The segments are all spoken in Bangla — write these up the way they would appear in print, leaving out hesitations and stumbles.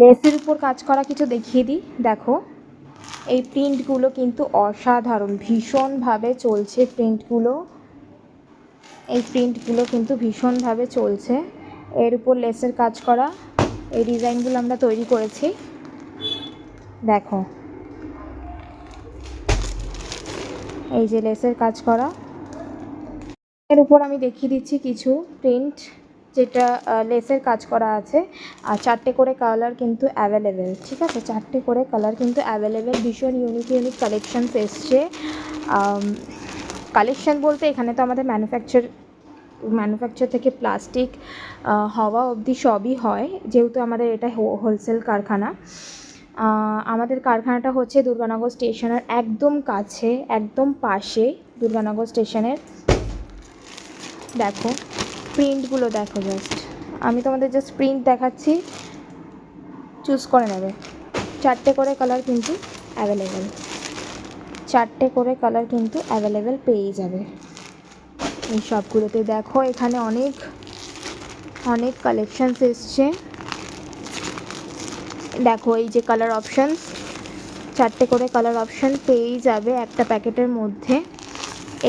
লেসের উপর কাজ করা কিছু দেখিয়ে দিই। দেখো এই প্রিন্টগুলো কিন্তু অসাধারণ, ভীষণভাবে চলছে প্রিন্টগুলো। এই প্রিন্টগুলো কিন্তু ভীষণভাবে চলছে। এর উপর লেসের কাজ করা এই ডিজাইনগুলো আমরা তৈরি করেছি। দেখো এই যে লেসের কাজ করা, এর উপর আমি দেখিয়ে দিচ্ছি কিছু প্রিন্ট যেটা লেসের কাজ করা আছে। আর 4টে করে কালার কিন্তু অ্যাভেলেবেল, ঠিক আছে? 4টে করে কালার কিন্তু অ্যাভেলেবেল। ভীষণ ইউনিক ইউনিক কালেকশানস এসছে। কালেকশান বলতে এখানে তো আমাদের ম্যানুফ্যাকচার থেকে প্লাস্টিক হওয়া অবধি সবই হয়, যেহেতু আমাদের এটা হোলসেল কারখানা। আমাদের কারখানাটা হচ্ছে দুর্গানগর স্টেশনের একদম কাছে, একদম পাশে দুর্গানগর স্টেশনের। দেখো প্রিন্টগুলো দেখো, জাস্ট আমি তোমাদের জাস্ট প্রিন্ট দেখাচ্ছি, চুজ করে নেবে। 4টে করে কালার কিন্তু অ্যাভেলেবেল, 4টে করে কালার কিন্তু অ্যাভেলেবেল পেয়ে যাবে এই সবগুলোতে। দেখো এখানে অনেক অনেক কালেকশানস এসছে। দেখো এই যে কালার অপশানস, 4টে করে কালার অপশান পেয়েই যাবে একটা প্যাকেটের মধ্যে।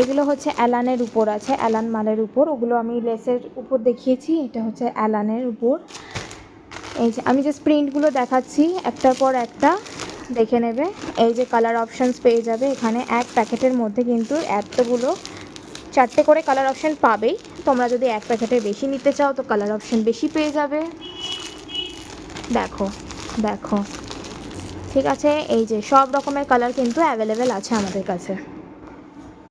এগুলো হচ্ছে অ্যালানের উপর আছে, অ্যালান মালের উপর। ওগুলো আমি লেসের উপর দেখিয়েছি, এটা হচ্ছে অ্যালানের উপর। এই যে আমি জাস্ট প্রিন্টগুলো দেখাচ্ছি, একটার পর একটা দেখে নেবে। এই যে কালার অপশানস পেয়ে যাবে এখানে এক প্যাকেটের মধ্যে কিন্তু এতগুলো 4টে করে কালার অপশান পাবেই। তোমরা যদি এক প্যাকেটের বেশি নিতে চাও তো কালার অপশান বেশি পেয়ে যাবে। দেখো দেখো, ঠিক আছে? এই যে সব রকমের কালার কিন্তু অ্যাভেলেবেল আছে আমাদের কাছে।